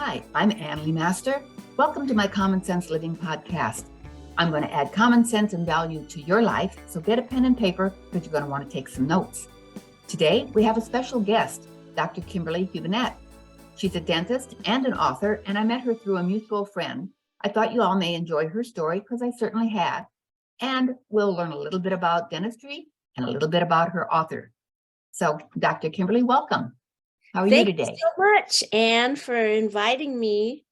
Hi, I'm Annalie Master. Welcome to my Common Sense Living podcast. I'm going to add common sense and value to your life, so get a pen and paper because you're going to want to take some notes. Today, we have a special guest, Dr. Kimberly Hubenette. She's a dentist and an author, and I met her through a mutual friend. I thought you all may enjoy her story because I certainly had. And we'll learn a little bit about dentistry and a little bit about her author. So, Dr. Kimberly, welcome. How are you today? Thank you so much, Anne, for inviting me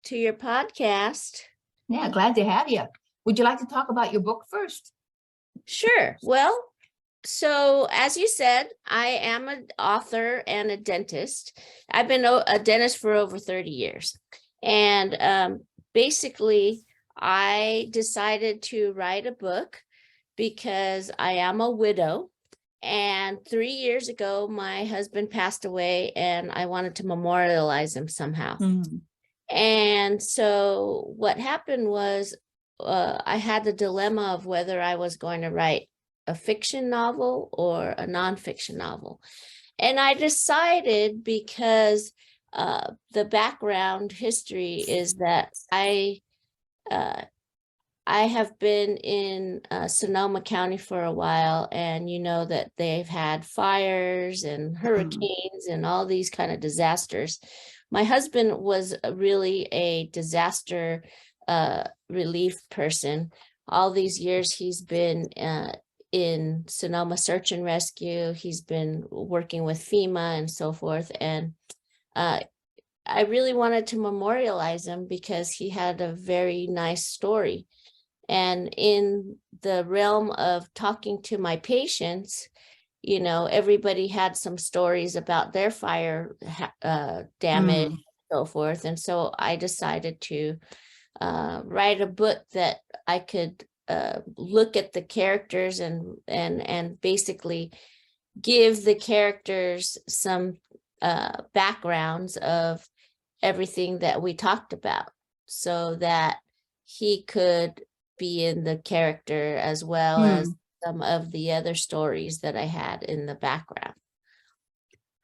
to your podcast. Yeah, glad to have you. Would you like to talk about your book first? Sure. Well, so as you said, I am an author and a dentist. I've been a dentist for over 30 years. And basically, I decided to write a book because I am a widow. And 3 years ago, my husband passed away and I wanted to memorialize him somehow. And so what happened was I had the dilemma of whether I was going to write a fiction novel or a nonfiction novel. And I decided because the background history is that I have been in Sonoma County for a while, and you know that they've had fires and hurricanes and all these kind of disasters. My husband was really a disaster relief person. All these years he's been in Sonoma Search and Rescue. He's been working with FEMA and so forth. And I really wanted to memorialize him because he had a very nice story. And in the realm of talking to my patients, you know, everybody had some stories about their fire damage and so forth. And so I decided to write a book that I could look at the characters and basically give the characters some backgrounds of everything that we talked about so that he could be in the character as well as some of the other stories that I had in the background.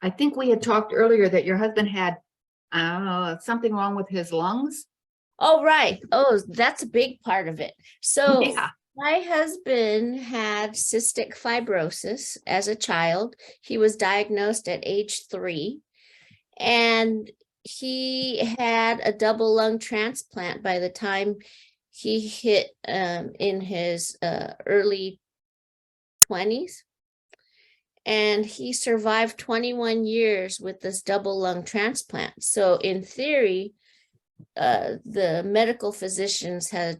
I think we had talked earlier that your husband had something wrong with his lungs. Oh, right. Oh, that's a big part of it. So my husband had cystic fibrosis as a child. He was diagnosed at age 3, and he had a double lung transplant by the time he hit in his early 20s, and he survived 21 years with this double lung transplant. So in theory, the medical physicians had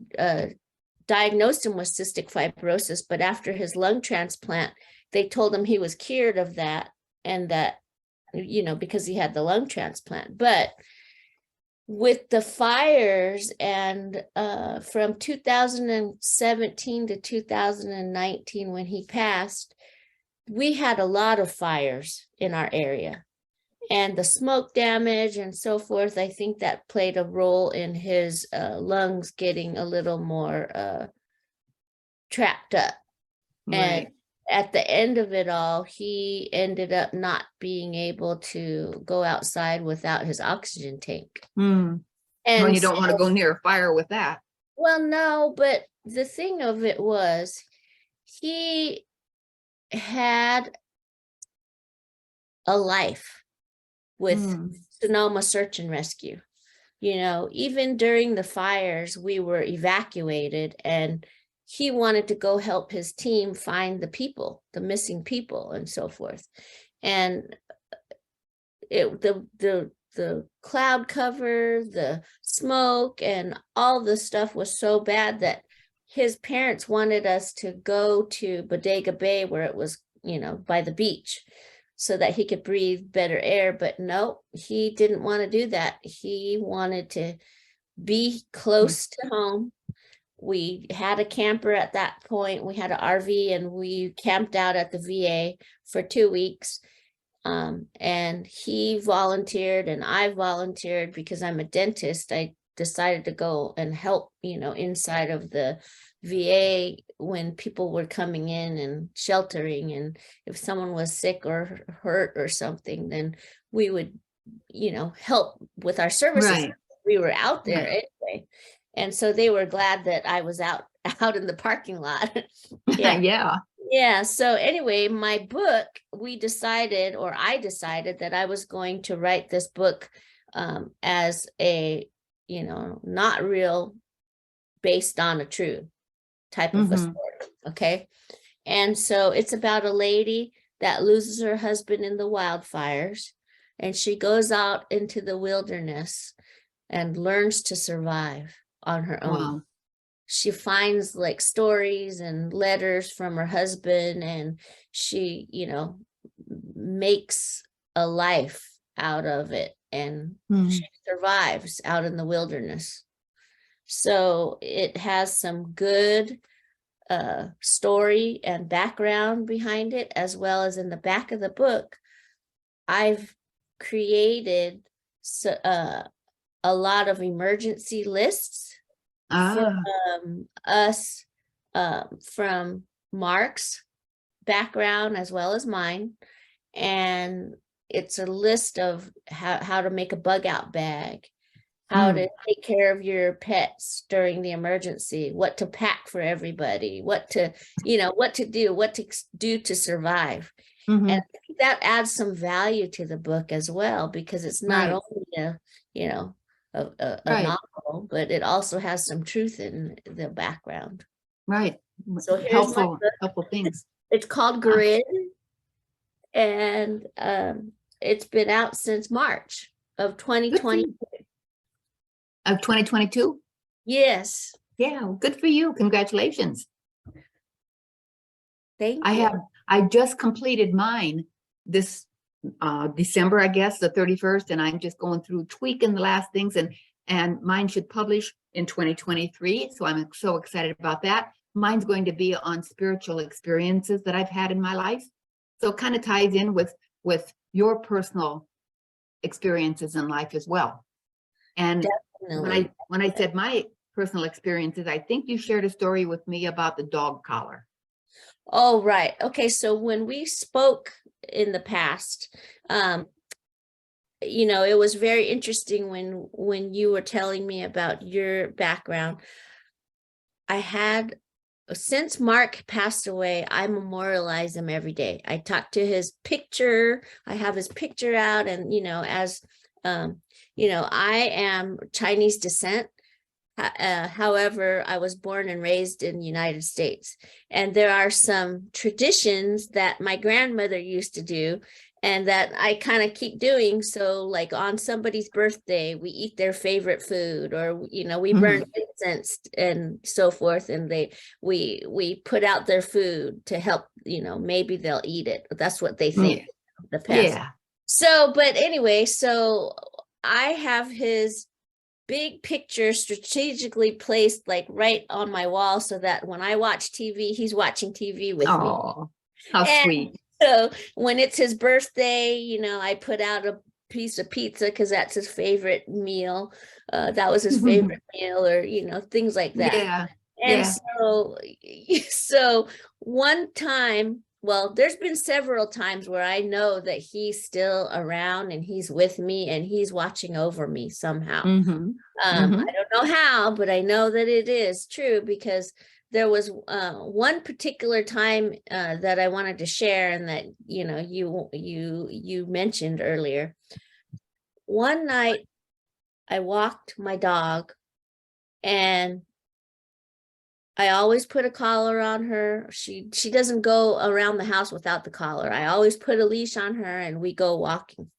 diagnosed him with cystic fibrosis, but after his lung transplant, they told him he was cured of that, and that, you know, because he had the lung transplant. But with the fires and from 2017 to 2019, when he passed, we had a lot of fires in our area, and the smoke damage and so forth, I think that played a role in his lungs getting a little more trapped up. Right. And at the end of it all, he ended up not being able to go outside without his oxygen tank. And well, you don't want to go near a fire with that. Well, no, but the thing of it was he had a life with Sonoma Search and Rescue. You know, even during the fires, we were evacuated, and he wanted to go help his team find the people, the missing people and so forth. And the cloud cover, the smoke, and all the stuff was so bad that his parents wanted us to go to Bodega Bay, where it was, you know, by the beach, so that he could breathe better air. But no, he didn't want to do that. He wanted to be close to home. We had a camper at that point. We had an RV, and we camped out at the VA for 2 weeks. And he volunteered and I volunteered because I'm a dentist. I decided to go and help, you know, inside of the VA when people were coming in and sheltering. And if someone was sick or hurt or something, then we would help with our services. Right. We were out there Right. anyway. And so they were glad that I was out in the parking lot. Yeah. Yeah. Yeah. So anyway, my book, I decided that I was going to write this book as a, not real, based on a true type of a Mm-hmm. story. Okay. And so it's about a lady that loses her husband in the wildfires, and she goes out into the wilderness and learns to survive on her own. Wow. She finds like stories and letters from her husband, and she, makes a life out of it, and she survives out in the wilderness. So it has some good story and background behind it, as well as in the back of the book, I've created a lot of emergency lists from us, from Mark's background as well as mine. And it's a list of how to make a bug out bag, how to take care of your pets during the emergency, what to pack for everybody, what to do to survive. And I think that adds some value to the book as well, because it's not only a novel, but it also has some truth in the background. Right. So here's my book. Helpful things. It's called Grid, and it's been out since March of 2020. Of 2022? Yes. Yeah, good for you. Congratulations. Thank you. I just completed mine this December, I guess, the 31st, and I'm just going through tweaking the last things, and mine should publish in 2023. So I'm so excited about that. Mine's going to be on spiritual experiences that I've had in my life. So it kind of ties in with your personal experiences in life as well. And when I said my personal experiences, I think you shared a story with me about the dog collar. Oh, right. Okay. So when we spoke in the past, it was very interesting when you were telling me about your background. Since Mark passed away, I memorialize him every day. I talk to his picture. I have his picture out, and I am Chinese descent. However, I was born and raised in the United States, and there are some traditions that my grandmother used to do and that I kind of keep doing. So like on somebody's birthday, we eat their favorite food, or, we burn incense and so forth. And we put out their food to help, maybe they'll eat it. That's what they think. The past. Yeah. So, but anyway, so I have his big picture strategically placed like right on my wall, so that when I watch TV, he's watching TV with me. Oh, how sweet. So when it's his birthday, I put out a piece of pizza because that's his favorite meal. That was his favorite meal, or, things like that. Yeah. And so one time, well, there's been several times where I know that he's still around and he's with me and he's watching over me somehow. I don't know how, but I know that it is true, because there was one particular time that I wanted to share, and that you mentioned earlier. One night I walked my dog, and I always put a collar on her. She doesn't go around the house without the collar. I always put a leash on her and we go walking.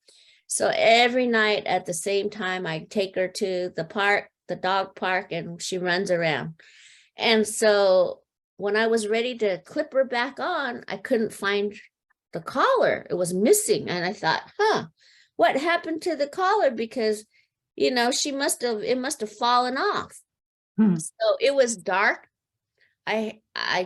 So every night at the same time, I take her to the park, the dog park, and she runs around. And so when I was ready to clip her back on, I couldn't find the collar. It was missing. And I thought, what happened to the collar? Because, it must have fallen off. So it was dark. I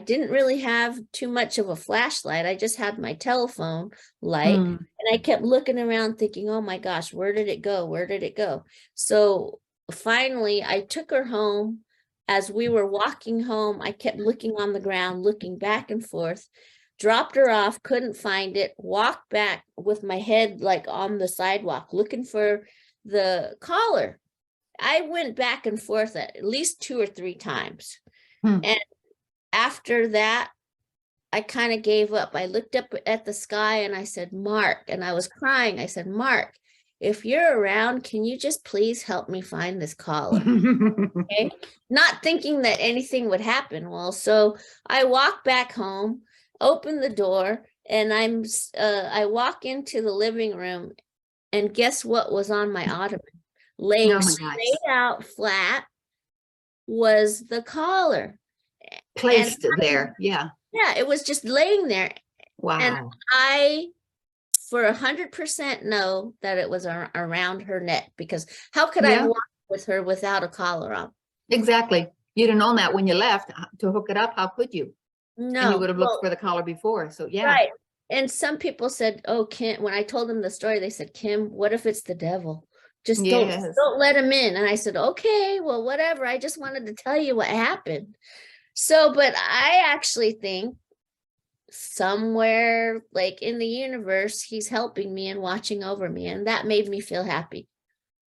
didn't really have too much of a flashlight. I just had my telephone light, and I kept looking around thinking, oh my gosh, where did it go? Where did it go? So finally I took her home. As we were walking home, I kept looking on the ground, looking back and forth. dropped her off, couldn't find it, walked back with my head like on the sidewalk looking for the collar. I went back and forth at least 2 or 3 times. And after that, I kind of gave up. I looked up at the sky and I said, Mark, and I was crying. I said, Mark, if you're around, can you just please help me find this collar? Okay. Not thinking that anything would happen. Well, so I walk back home, open the door, and I walk into the living room, and guess what was on my ottoman? Laying straight out flat was the collar. Placed there. Yeah. Yeah, it was just laying there. Wow. And I, for 100% know that it was around her neck, because how could I walk with her without a collar on? Exactly. You'd have known that when you left to hook it up. How could you? No. And you would have looked for the collar before. So yeah. Right. And some people said, oh, Kim, when I told them the story, they said, Kim, what if it's the devil? Just don't let him in. And I said, okay, well, whatever. I just wanted to tell you what happened. So, but I actually think somewhere like in the universe, he's helping me and watching over me. And that made me feel happy.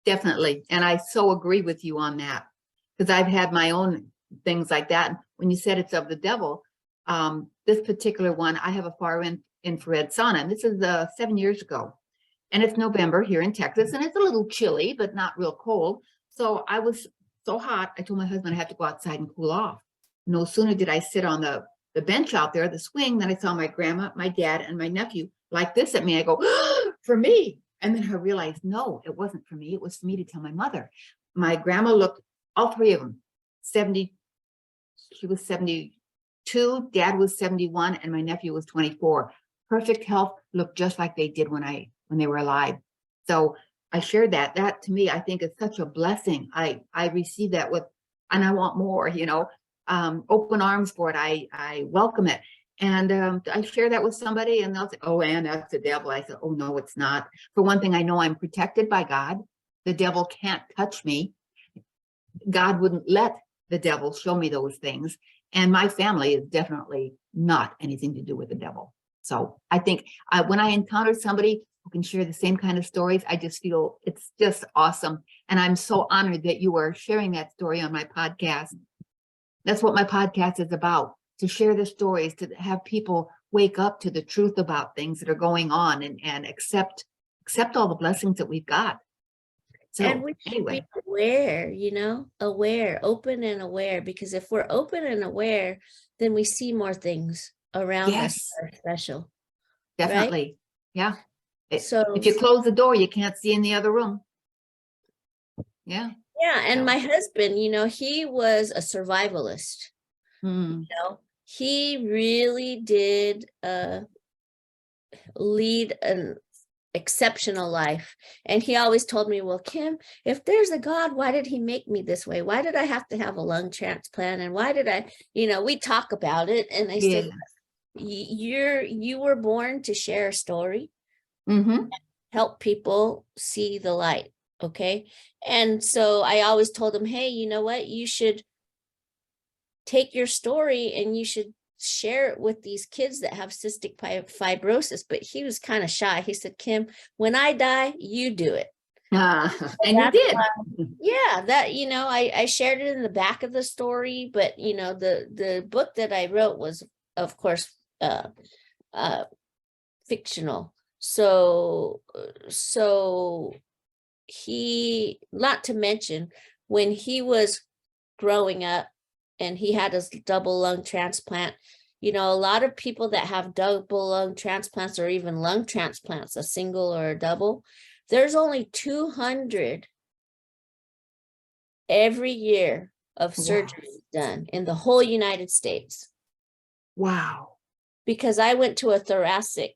Definitely. And I so agree with you on that, because I've had my own things like that. When you said it's of the devil, this particular one, I have a far infrared sauna, and this is 7 years ago. And it's November here in Texas, and it's a little chilly, but not real cold. So I was so hot, I told my husband I had to go outside and cool off. No sooner did I sit on the bench out there, the swing, then I saw my grandma, my dad, and my nephew like this at me. I go, for me. And then I realized, no, it wasn't for me. It was for me to tell my mother. My grandma looked, all 3 of them, 70, she was 72, dad was 71, and my nephew was 24. Perfect health, looked just like they did when they were alive. So I shared that. That to me, I think is such a blessing. I receive that with, and I want more, open arms for it. I welcome it. And I share that with somebody and they'll say, oh, Ann, that's the devil. I said, oh, no, it's not. For one thing, I know I'm protected by God. The devil can't touch me. God wouldn't let the devil show me those things. And my family is definitely not anything to do with the devil. So I think when I encounter somebody who can share the same kind of stories, I just feel it's just awesome. And I'm so honored that you are sharing that story on my podcast. That's what my podcast is about, to share the stories, to have people wake up to the truth about things that are going on and accept all the blessings that we've got. So, and we should be aware, aware, open and aware, because if we're open and aware, then we see more things around us that are special. Definitely. Right? Yeah. So if you close the door, you can't see in the other room. Yeah. Yeah. And my husband, he was a survivalist. He really did lead an exceptional life. And he always told me, well, Kim, if there's a God, why did he make me this way? Why did I have to have a lung transplant? And why did I, we talk about it. And I said, you were born to share a story, help people see the light. Okay. And so I always told him, hey, you know what? You should take your story and you should share it with these kids that have cystic fibrosis. But he was kind of shy. He said, Kim, when I die, you do it. And you did. I shared it in the back of the story, but the book that I wrote was, of course, fictional. So he, not to mention, when he was growing up and he had his double lung transplant, a lot of people that have double lung transplants or even lung transplants, a single or a double, there's only 200 every year of surgery done in the whole United States. Wow. Because I went to a thoracic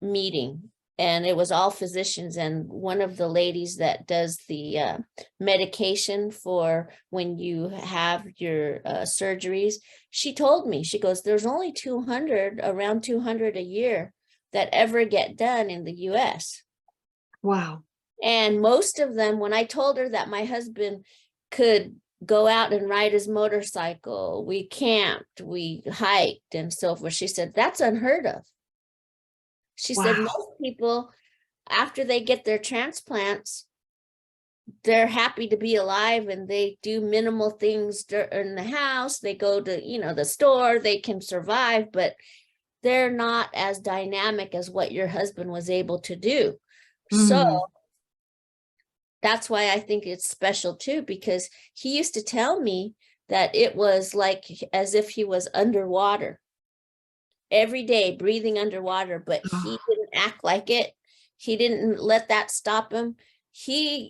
meeting, and it was all physicians. And one of the ladies that does the medication for when you have your surgeries, she told me, she goes, there's only around 200 a year that ever get done in the US. Wow. And most of them, when I told her that my husband could go out and ride his motorcycle. We camped, we hiked and so forth. She said, that's unheard of. She said, Wow. most people, after they get their transplants, they're happy to be alive and they do minimal things in the house. They go to, the store, they can survive, but they're not as dynamic as what your husband was able to do. So that's why I think it's special too, because he used to tell me that it was like as if he was underwater every day, breathing underwater, but he didn't act like it. He didn't let that stop him.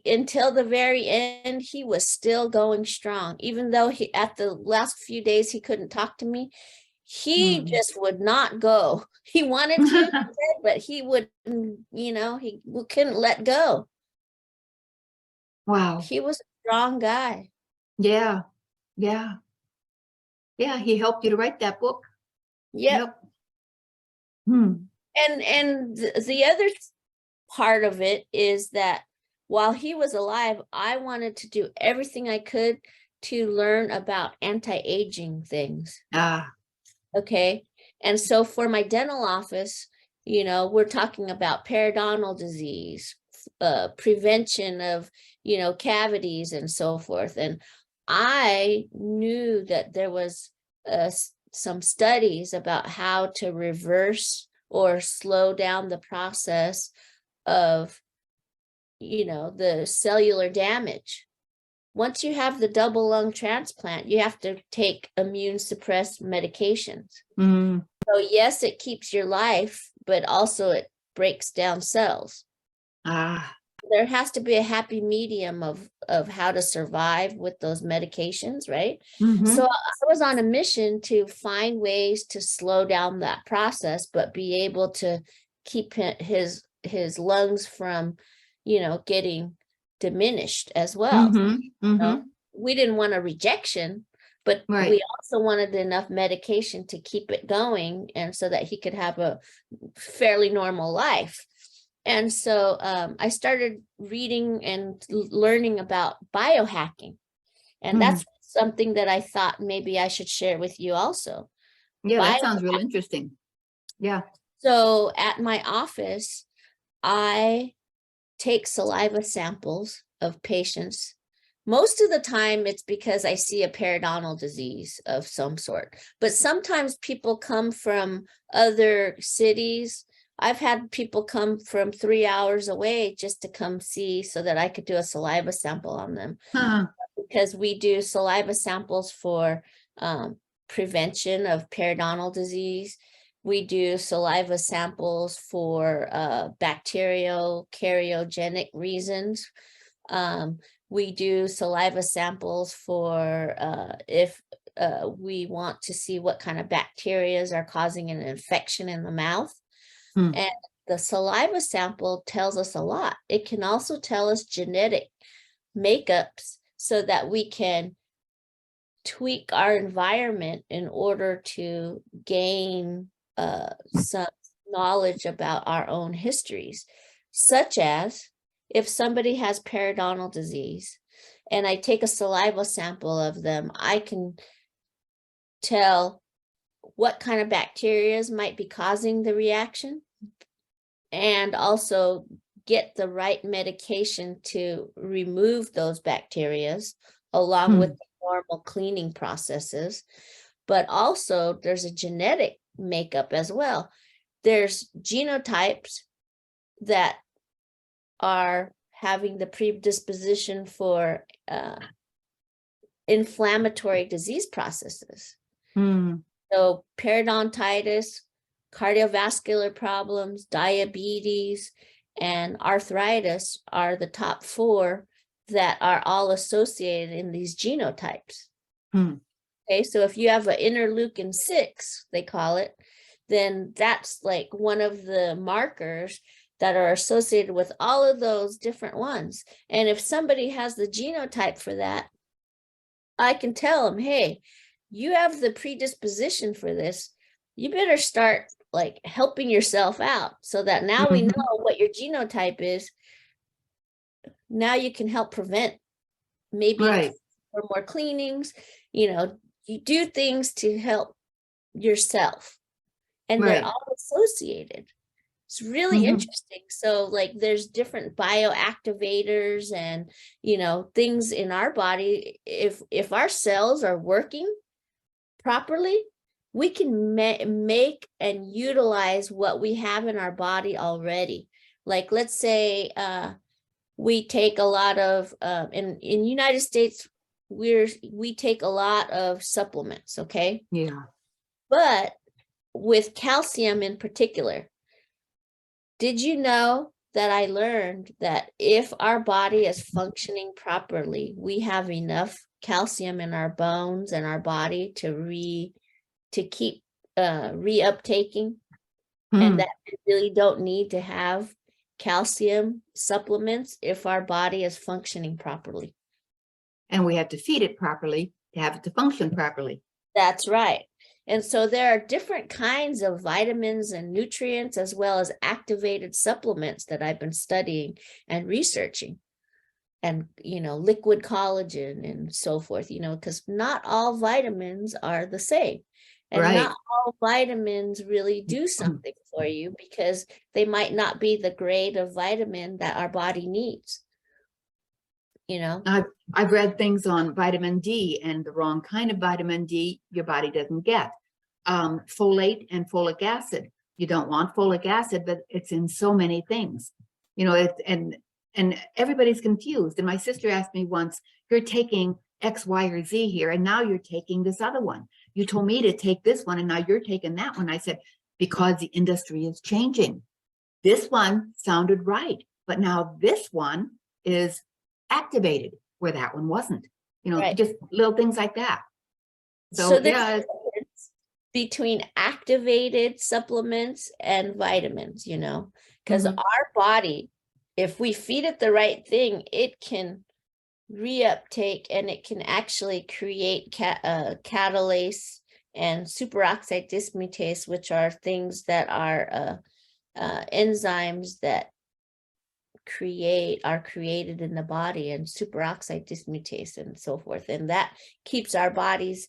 Until the very end, he was still going strong, even though at the last few days, he couldn't talk to me. He just would not go. He wanted to, but he wouldn't, he couldn't let go. Wow. He was a strong guy. Yeah. Yeah. Yeah. He helped you to write that book. Yep. And the other part of it is that while he was alive, I wanted to do everything I could to learn about anti-aging things. Okay. And so for my dental office, we're talking about periodontal disease, prevention of, cavities and so forth. And I knew that there was some studies about how to reverse or slow down the process of, the cellular damage. Once you have the double lung transplant, you have to take immune suppressed medications. So yes, it keeps your life, but also it breaks down cells. There has to be a happy medium of how to survive with those medications, right? So I was on a mission to find ways to slow down that process, but be able to keep his lungs from, getting diminished as well. We didn't want a rejection, but we also wanted enough medication to keep it going, and so that he could have a fairly normal life. And so I started reading and learning about biohacking. And that's something that I thought maybe I should share with you also. Yeah, that sounds real interesting. Yeah. So at my office, I take saliva samples of patients. Most of the time it's because I see a periodontal disease of some sort, but sometimes people come from other cities. I've had people come from 3 hours away just to come see so that I could do a saliva sample on them. Because we do saliva samples for prevention of periodontal disease. We do saliva samples for bacterial karyogenic reasons. We do saliva samples for if we want to see what kind of bacteria are causing an infection in the mouth. And the saliva sample tells us a lot. It can also tell us genetic makeups so that we can tweak our environment in order to gain some knowledge about our own histories, such as if somebody has periodontal disease and I take a saliva sample of them, I can tell what kind of bacteria might be causing the reaction and also get the right medication to remove those bacteria along with the normal cleaning processes. But also there's a genetic makeup as well. There's genotypes that are having the predisposition for inflammatory disease processes. So periodontitis, cardiovascular problems, diabetes, and arthritis are the top 4 that are all associated in these genotypes. Okay, so if you have an interleukin 6, they call it, then that's like one of the markers that are associated with all of those different ones. And if somebody has the genotype for that, I can tell them, hey, you have the predisposition for this. You better start like helping yourself out so that now we know what your genotype is. Now you can help prevent maybe or more cleanings, you know, you do things to help yourself, and they're Right. all associated. It's really Mhm. interesting. So like there's different bioactivators and, you know, things in our body. If our cells are working properly, we can make and utilize what we have in our body already. Like let's say we take a lot of in United States, we take a lot of supplements, okay? Yeah. But with calcium in particular, did you know that I learned that if our body is functioning properly, we have enough calcium in our bones and our body to keep reuptaking, and Hmm. that we really don't need to have calcium supplements if our body is functioning properly. And we have to feed it properly to have it to function properly. That's right. And so there are different kinds of vitamins and nutrients, as well as activated supplements that I've been studying and researching. And, you know, liquid collagen and so forth, you know, because not all vitamins are the same. And Right. not all vitamins really do something for you, because they might not be the grade of vitamin that our body needs, you know? I've read things on vitamin D, and the wrong kind of vitamin D your body doesn't get. Folate and folic acid. You don't want folic acid, but it's in so many things. You know, and everybody's confused. And my sister asked me once, "You're taking X, Y, or Z here, and now you're taking this other one. You told me to take this one, and now you're taking that one." I said, "Because the industry is changing. This one sounded right, but now this one is activated where that one wasn't." You know, Right. just little things like that. So So there's yeah, a difference between activated supplements and vitamins, you know, because mhm, our body, if we feed it the right thing, it can reuptake, and it can actually create catalase and superoxide dismutase, which are things that are enzymes that are created in the body, and superoxide dismutase and so forth, and that keeps our body's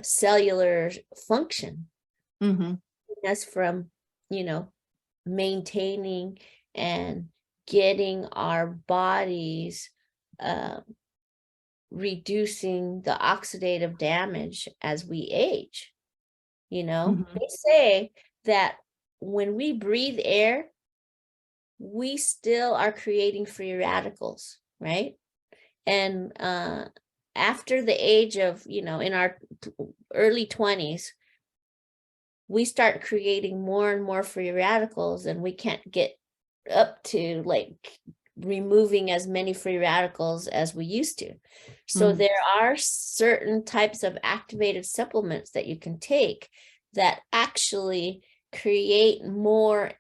cellular function, mhm, us from, you know, maintaining and getting our bodies uh, reducing the oxidative damage as we age. You know, mhm, they say that when we breathe air, we still are creating free radicals, right? And after the age of, you know, in our early 20s, we start creating more and more free radicals, and we can't get up to like removing as many free radicals as we used to. So mhm, there are certain types of activated supplements that you can take that actually create more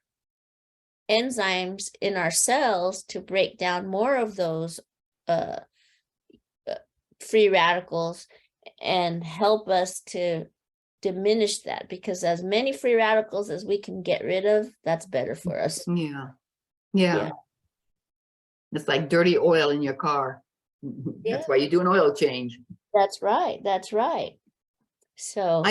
enzymes in our cells to break down more of those uh, free radicals, and help us to diminish that, because as many free radicals as we can get rid of, that's better for us. yeah, Yeah. yeah. It's like dirty oil in your car. Yeah, That's why you do an oil change. that's right. That's right. So,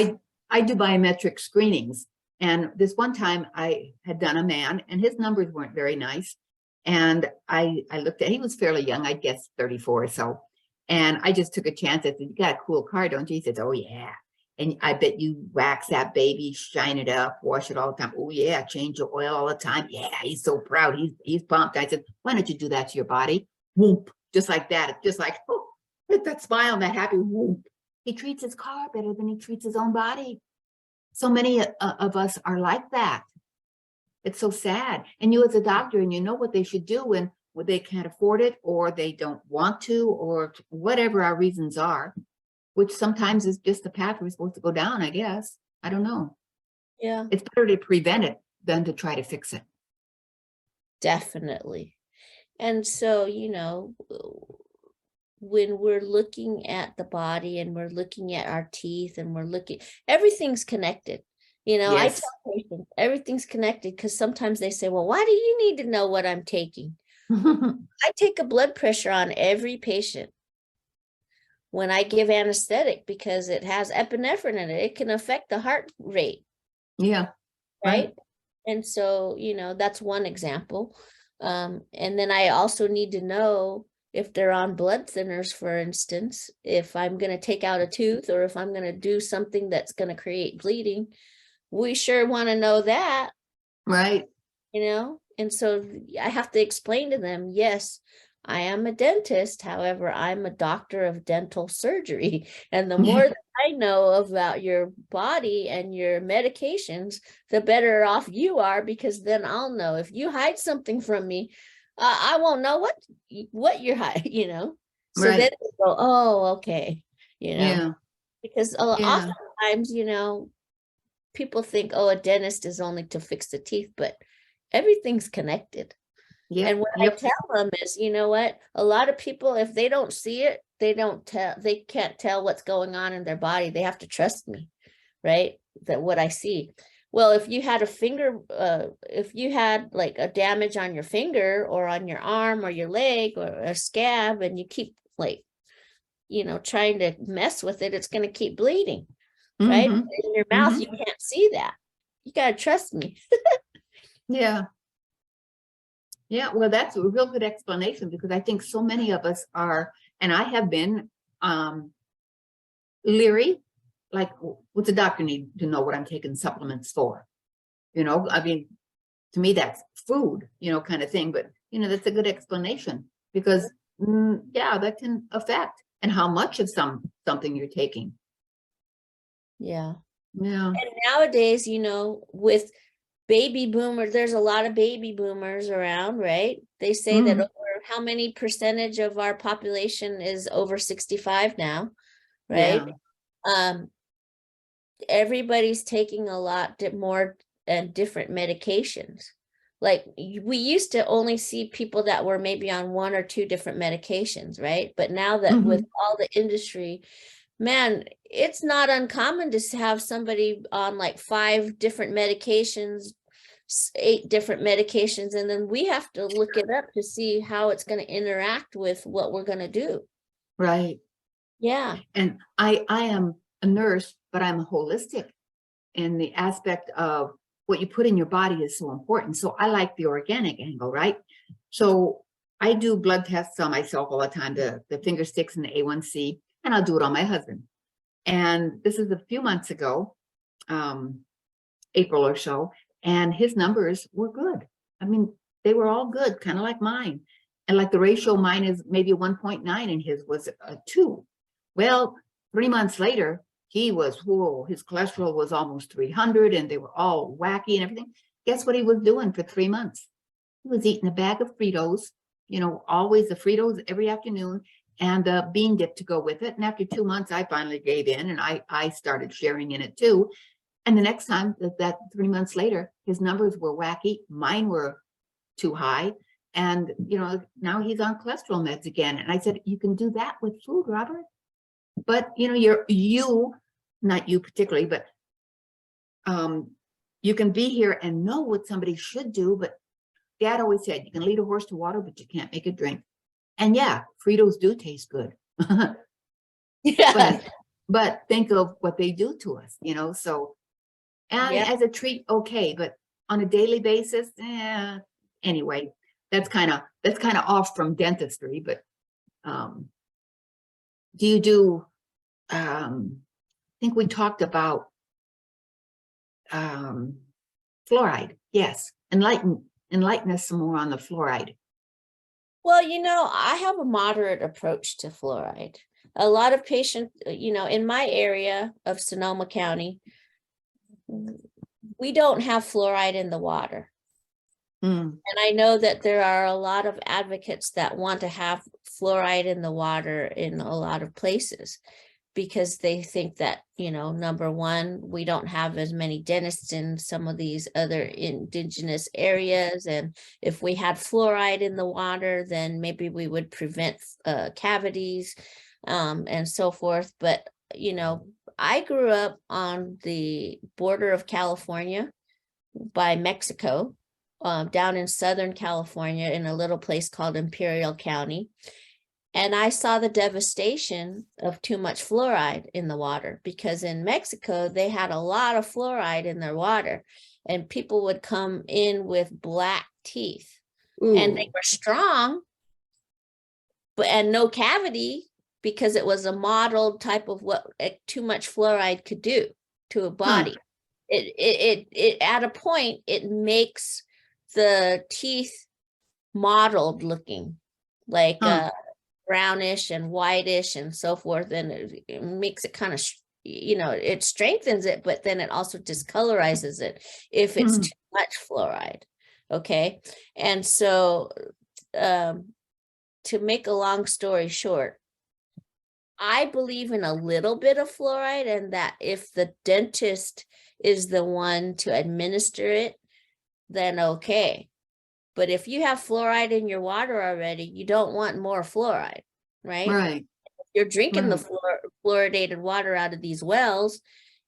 I do biometric screenings, and this one time I had done a man, and his numbers weren't very nice. And I looked at, he was fairly young, I guess 34 or so. And I just took a chance. I said, "You got a cool car, don't you?" He says, "Oh yeah." "And I bet you wax that baby, shine it up, wash it all the time." "Oh yeah, change your oil all the time." Yeah, he's so proud. He's pumped. I said, "Why don't you do that to your body?" Whoop, just like that. Just like, oh, with that smile and that happy whoop. He treats his car better than he treats his own body. So many of us are like that. It's so sad. And you, as a doctor, and you know what they should do when they can't afford it, or they don't want to, or whatever our reasons are, which sometimes is just the path we're supposed to go down, I guess. I don't know. yeah, It's better to prevent it than to try to fix it. definitely. And so, you know, when we're looking at the body, and we're looking at our teeth, and we're looking, everything's connected. You know, I Yes. tell patients everything's connected, because sometimes they say, well, why do you need to know what I'm taking? I take a blood pressure on every patient. when I give anesthetic, because it has epinephrine in it, it can affect the heart rate. Yeah. Right. And so, that's one example. And then I also need to know if they're on blood thinners, for instance, if I'm going to take out a tooth or if I'm going to do something that's going to create bleeding. We sure want to know that. Right. And so I have to explain to them, yes, I am a dentist. However, I'm a doctor of dental surgery. And the more that I know about your body and your medications, the better off you are, because then I'll know. If you hide something from me, I won't know what you're hiding, So Right. then they go, oh, okay, Yeah. because Yeah. oftentimes, people think, oh, a dentist is only to fix the teeth, but everything's connected. Yep. And what I Yep. tell them is, you know what? A lot of people, if they don't see it, they can't tell what's going on in their body. They have to trust me, right? That what I see. Well, if you had if you had like a damage on your finger or on your arm or your leg or a scab, and you keep like, trying to mess with it, it's going to keep bleeding, right? Mm-hmm. In your mouth, Mm-hmm. you can't see that. You got to trust me. Yeah. Yeah. Well, that's a real good explanation, because I think so many of us are, and I have been leery, like, what's the doctor need to know what I'm taking supplements for? I mean, to me, that's food, kind of thing. But, that's a good explanation, because, yeah, that can affect, and how much of something you're taking. Yeah. Yeah. And nowadays, with baby boomers, there's a lot of baby boomers around, right? They say that over how many percentage of our population is over 65 now, right? Yeah. Everybody's taking a lot more and different medications. Like we used to only see people that were maybe on one or two different medications, right? But now that with all the industry, man, it's not uncommon to have somebody on like 5 different medications, 8 different medications, and then we have to look it up to see how it's going to interact with what we're going to do. Right. Yeah. And I am a nurse, but I'm holistic, and the aspect of what you put in your body is so important. So I like the organic angle, right? So I do blood tests on myself all the time, the finger sticks and the A1C, and I'll do it on my husband. And this is a few months ago, April or so, and his numbers were good. I mean, they were all good, kind of like mine. And like the ratio, mine is maybe 1.9 and his was a 2. Well, 3 months later, he was, his cholesterol was almost 300, and they were all wacky and everything. Guess what he was doing for 3 months? He was eating a bag of Fritos, always the Fritos every afternoon, and the bean dip to go with it. And after 2 months, I finally gave in, and I started sharing in it too. And the next time, that 3 months later, his numbers were wacky. Mine were too high. And, now he's on cholesterol meds again. And I said, you can do that with food, Robert. But, not you particularly, but you can be here and know what somebody should do. But Dad always said, you can lead a horse to water, but you can't make it drink. And yeah, Fritos do taste good. Yeah. But think of what they do to us, so. And as a treat, okay, but on a daily basis, anyway, that's kind of off from dentistry. But do you do? I think we talked about fluoride. Yes, enlighten us some more on the fluoride. Well, I have a moderate approach to fluoride. A lot of patients, in my area of Sonoma County, we don't have fluoride in the water. And I know that there are a lot of advocates that want to have fluoride in the water in a lot of places, because they think that, number one, we don't have as many dentists in some of these other indigenous areas. And if we had fluoride in the water, then maybe we would prevent cavities and so forth. But, I grew up on the border of California by Mexico, down in Southern California in a little place called Imperial County. And I saw the devastation of too much fluoride in the water, because in Mexico, they had a lot of fluoride in their water, and people would come in with black teeth. And they Ooh. were strong, but and no cavity, because it was a modeled type of what too much fluoride could do to a body. It at a point, it makes the teeth mottled looking, like brownish and whitish and so forth, and it makes it kind of, it strengthens it, but then it also discolorizes it if it's too much fluoride. Okay, and so to make a long story short, I believe in a little bit of fluoride, and that if the dentist is the one to administer it, then okay. But if you have fluoride in your water already, you don't want more fluoride, right? Right. You're drinking the fluoridated water out of these wells.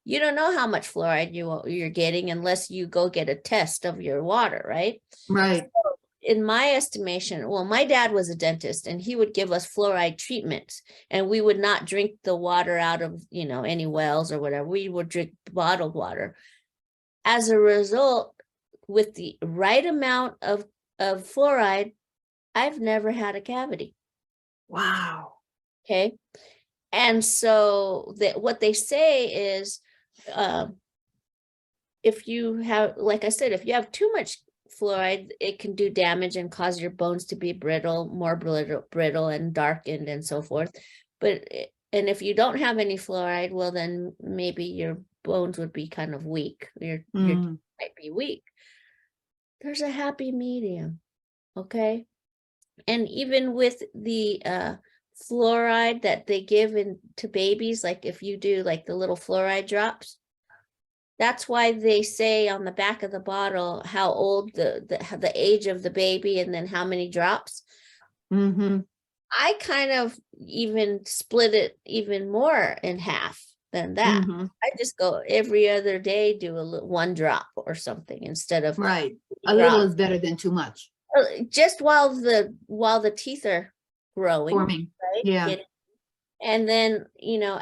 You don't know how much fluoride you're getting unless you go get a test of your water, right? Right. So in my estimation, well, my dad was a dentist, and he would give us fluoride treatments, and we would not drink the water out of, any wells or whatever. We would drink bottled water. As a result, with the right amount of fluoride, I've never had a cavity. Wow. Okay. And so what they say is, if you have, like I said, if you have too much fluoride, it can do damage and cause your bones to be more brittle and darkened and so forth. And if you don't have any fluoride, well, then maybe your bones would be kind of weak. Your teeth might be weak. There's a happy medium. Okay. And even with the fluoride that they give to babies, like if you do like the little fluoride drops, that's why they say on the back of the bottle how old the age of the baby, and then how many drops. I kind of even split it even more in half than that. I just go every other day, do one drop or something instead of right. A little is better than too much. Just while the teeth are growing, forming, right? Yeah. And then,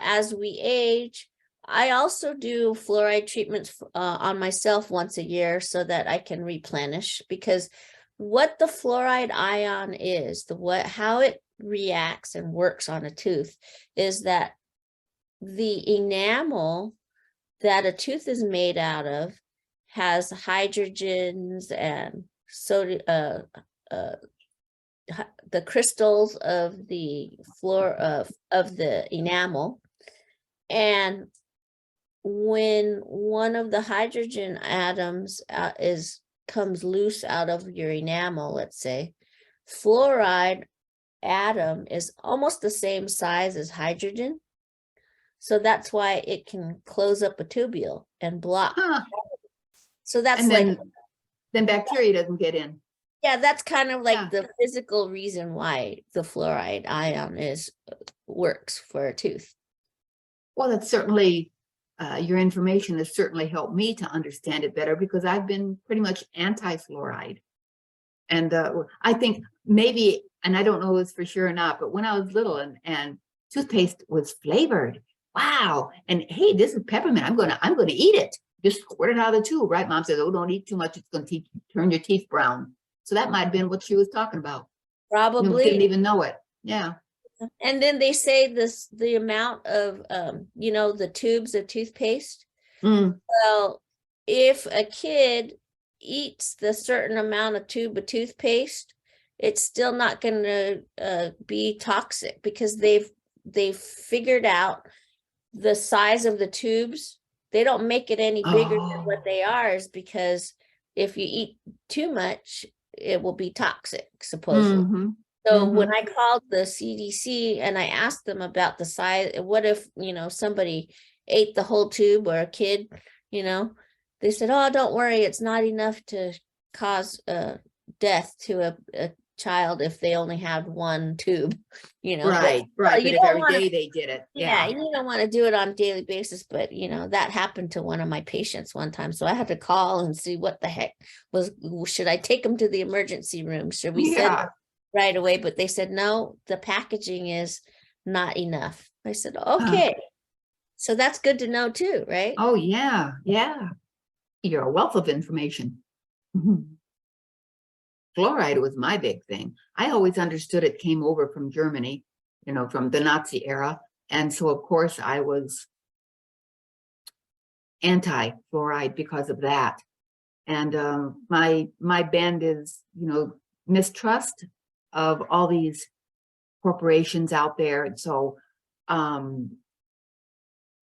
as we age, I also do fluoride treatments on myself once a year so that I can replenish, because what the fluoride ion is, how it reacts and works on a tooth is that the enamel that a tooth is made out of has hydrogens and sodium, the crystals of the of the enamel. And when one of the hydrogen atoms comes loose out of your enamel, let's say, fluoride atom is almost the same size as hydrogen. So that's why it can close up a tubule and block. So that's then bacteria doesn't get in. Yeah, that's kind of like the physical reason why the fluoride ion works for a tooth. Well, that's certainly, your information has certainly helped me to understand it better, because I've been pretty much anti-fluoride. And I think maybe, and I don't know this for sure or not, but when I was little and toothpaste was flavored, wow. And hey, this is peppermint. I'm gonna eat it. Just squirt it out of the tube, right? Mom says, oh, don't eat too much. It's going to turn your teeth brown. So that might have been what she was talking about. Probably. You didn't even know it. Yeah. And then they say the amount of, the tubes of toothpaste. Well, if a kid eats the certain amount of tube of toothpaste, it's still not going to be toxic, because they've figured out the size of the tubes. They don't make it any bigger than what they are, is because if you eat too much, it will be toxic, supposedly. So when I called the CDC and I asked them about the size, what if, somebody ate the whole tube, or a kid, they said, oh, don't worry, it's not enough to cause death to a child if they only have one tube, Right. But if every day they did it. Yeah, you don't want to do it on a daily basis, but that happened to one of my patients one time. So I had to call and see what the heck should I take them to the emergency room? Should we send them right away, but they said, no, the packaging is not enough. I said, Huh. okay. So that's good to know too, right? Oh, yeah. Yeah. You're a wealth of information. Mhm. Fluoride was my big thing. I always understood it came over from Germany, from the Nazi era. And so, of course, I was anti-fluoride because of that. And my bend is, mistrust of all these corporations out there. And so um,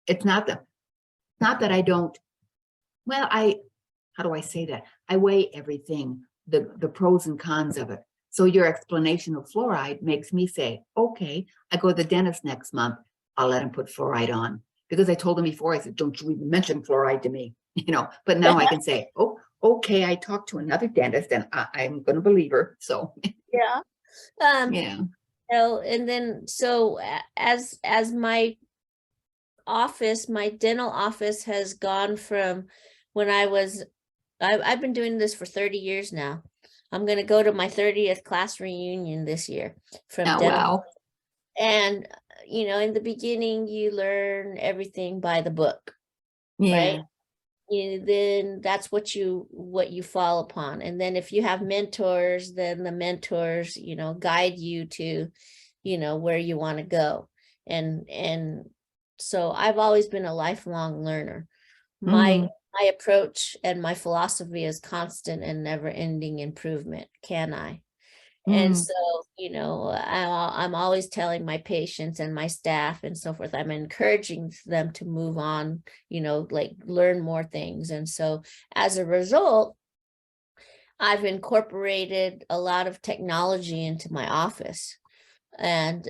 it's not that I don't, well, how do I say that? I weigh everything, the pros and cons of it. So your explanation of fluoride makes me say, okay, I go to the dentist next month. I'll let him put fluoride on, because I told him before, I said, don't you even mention fluoride to me, but now I can say, oh, okay, I talked to another dentist and I'm going to believe her. So Yeah. Um, yeah. and then so as my dental office has gone from when I've been doing this for 30 years now. I'm going to go to my 30th class reunion this year from Oh, dental. wow. And, in the beginning, you learn everything by the book, Yeah. right? Then that's what you fall upon. And then if you have mentors, then the mentors, guide you to, where you want to go. And so I've always been a lifelong learner. Mm. My approach and my philosophy is constant and never ending improvement. Can I? And Mm. so, I'm always telling my patients and my staff and so forth, I'm encouraging them to move on, like learn more things. And so as a result, I've incorporated a lot of technology into my office. And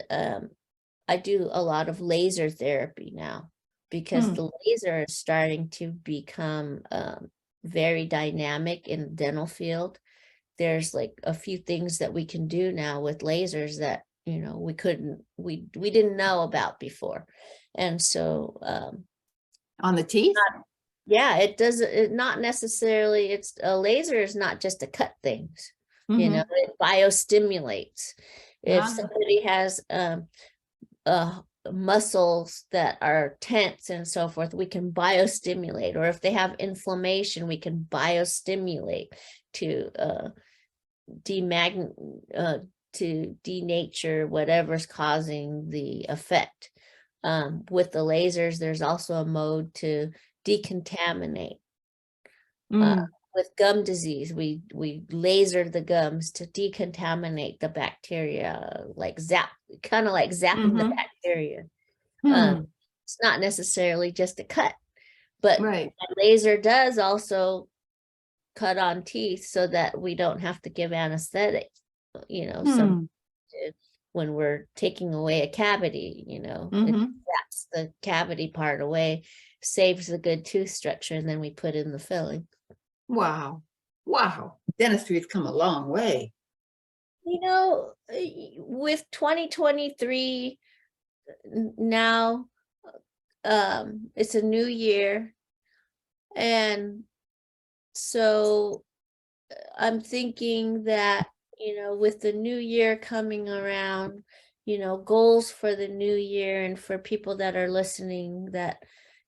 I do a lot of laser therapy now, because Mm. the laser is starting to become very dynamic in the dental field. There's like a few things that we can do now with lasers that we didn't know about before. And so On the teeth? yeah, it not necessarily, it's a laser is not just to cut things, Mm-hmm. it biostimulates. If Ah. somebody has uh muscles that are tense and so forth, we can biostimulate. Or if they have inflammation, we can biostimulate to to denature whatever's causing the effect. With the lasers, there's also a mode to decontaminate. Mm. With gum disease, we laser the gums to decontaminate the bacteria, like kind of like zapping the Mm-hmm. bacteria. Hmm. It's not necessarily just a cut, but Right. a laser does also cut on teeth so that we don't have to give anesthetic, some Hmm. when we're taking away a cavity, it Mm-hmm. zaps the cavity part away, saves the good tooth structure, and then we put in the filling. Wow. Wow. Dentistry has come a long way. With 2023 now, it's a new year. And so I'm thinking that, with the new year coming around, goals for the new year, and for people that are listening, that,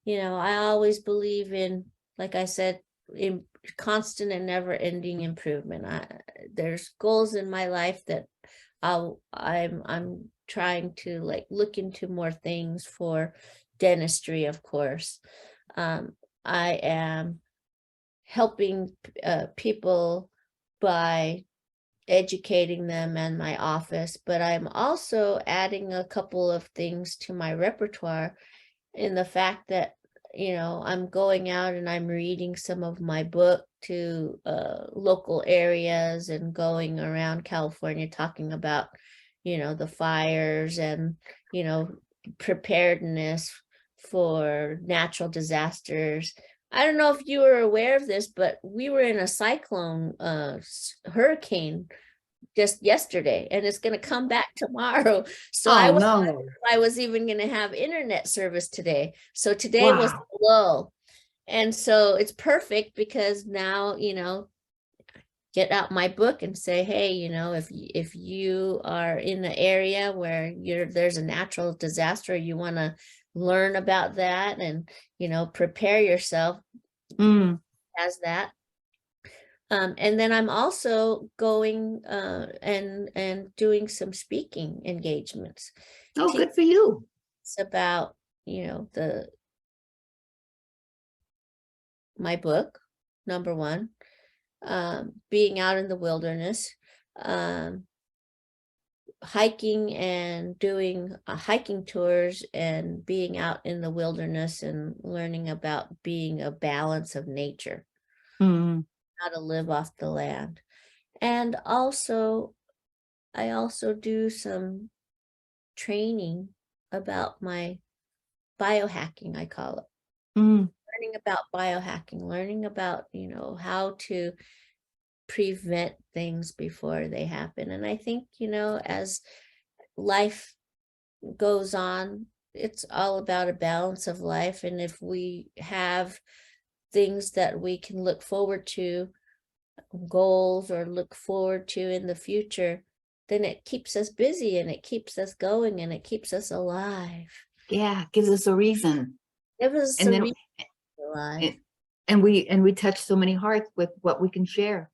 I always believe in, like I said, in constant and never ending improvement. There's goals in my life that I'm trying to like look into more things for dentistry, of course. I am helping people by educating them and my office, but I'm also adding a couple of things to my repertoire, in the fact that, I'm going out and I'm reading some of my book to local areas, and going around California talking about, the fires and, preparedness for natural disasters. I don't know if you were aware of this, but we were in a cyclone, hurricane just yesterday, and it's going to come back tomorrow. So I Oh, was no. I was even going to have internet service today. So today was Wow. low. And so it's perfect, because now, get out my book and say, hey, if you are in the area where there's a natural disaster, you want to learn about that and, prepare yourself as that. And then I'm also going and doing some speaking engagements. Oh, good for you. It's about, my book, number one, being out in the wilderness, hiking and doing hiking tours and being out in the wilderness and learning about being a balance of nature, how to live off the land. And I also do some training about my biohacking, I call it. Learning about biohacking, learning about, how to prevent things before they happen. And I think, as life goes on, it's all about a balance of life. And if we have things that we can look forward to, goals or look forward to in the future, then it keeps us busy and it keeps us going and it keeps us alive. Yeah, gives us a reason. It was And then alive. And we touch so many hearts with what we can share.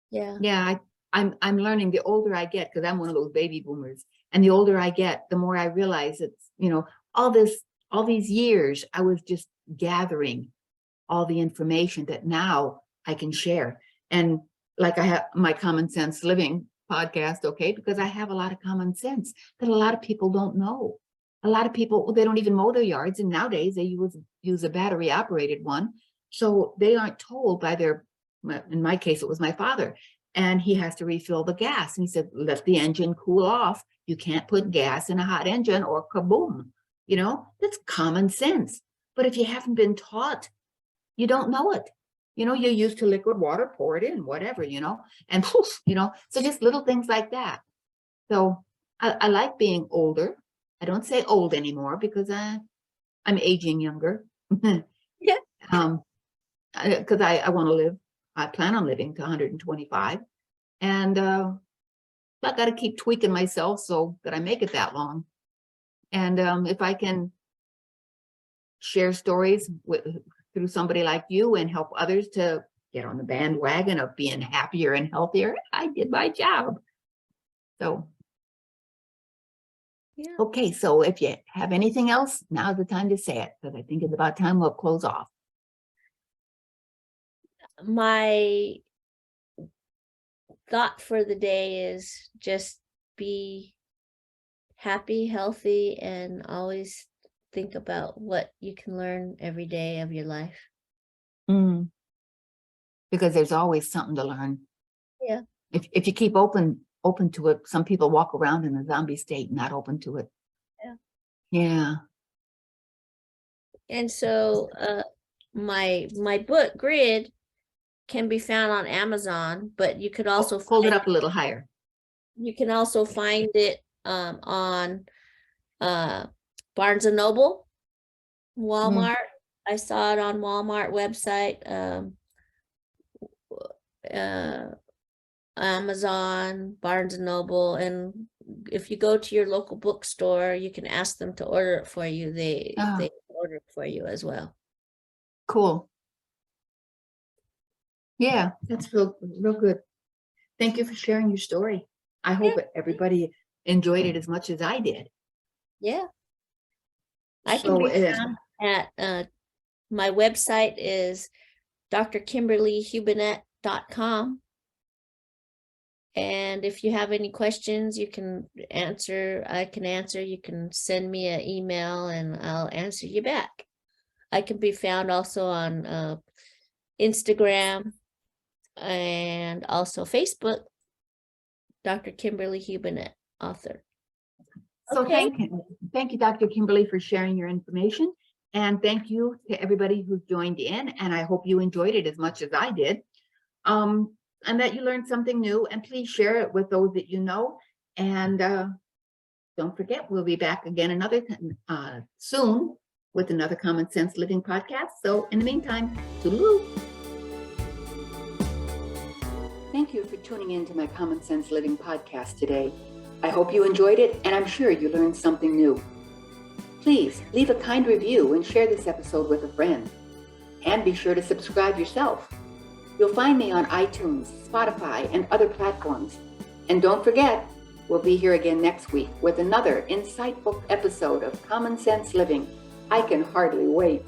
Yeah. I'm learning the older I get, because I'm one of those baby boomers, and the older I get, the more I realize it's, all these years I was just gathering all the information that now I can share. And like I have my Common Sense Living podcast, okay, because I have a lot of common sense that a lot of people don't know. A lot of people, they don't even mow their yards, and nowadays they use a battery operated one. So they aren't told by in my case, it was my father, and he has to refill the gas. And he said, let the engine cool off. You can't put gas in a hot engine or kaboom. That's common sense. But if you haven't been taught, you don't know it. You're used to liquid water, pour it in, whatever, and poof, so just little things like that. So I like being older. I don't say old anymore because I'm aging younger. Yeah. Because I want to live. I plan on living to 125, and I got to keep tweaking myself so that I make it that long. And if I can share stories through somebody like you and help others to get on the bandwagon of being happier and healthier, I did my job. So. Yeah. Okay, so if you have anything else, now's the time to say it, because I think it's about time we'll close off. My thought for the day is just be happy, healthy, and always think about what you can learn every day of your life. Because there's always something to learn. Yeah. If you keep open to it, some people walk around in a zombie state, not open to it. Yeah. And so my book Grid can be found on Amazon, but you could also hold it up a little higher. You can also find it on Barnes and Noble, Walmart. I saw it on Walmart website, Amazon, Barnes and Noble, and if you go to your local bookstore, you can ask them to order it for you. They order it for you as well. Cool. Yeah, that's real good. Thank you for sharing your story. I hope everybody enjoyed it as much as I did. Yeah. I can be found at my website is drkimberlyhubenette.com. And if you have any questions, you can answer. I can answer. You can send me an email and I'll answer you back. I can be found also on Instagram and also Facebook, Dr. Kimberly Hubenette, author. So thank you, Dr. Kimberly, for sharing your information. And thank you to everybody who joined in. And I hope you enjoyed it as much as I did. And that you learned something new, and please share it with those that you know. And don't forget, we'll be back again soon with another Common Sense Living podcast. So in the meantime, toodaloo. thank you for tuning in to my Common Sense Living podcast today. I hope you enjoyed it, and I'm sure you learned something new. Please leave a kind review and share this episode with a friend. And be sure to subscribe yourself. You'll find me on iTunes, Spotify, and other platforms. And don't forget, we'll be here again next week with another insightful episode of Common Sense Living. I can hardly wait.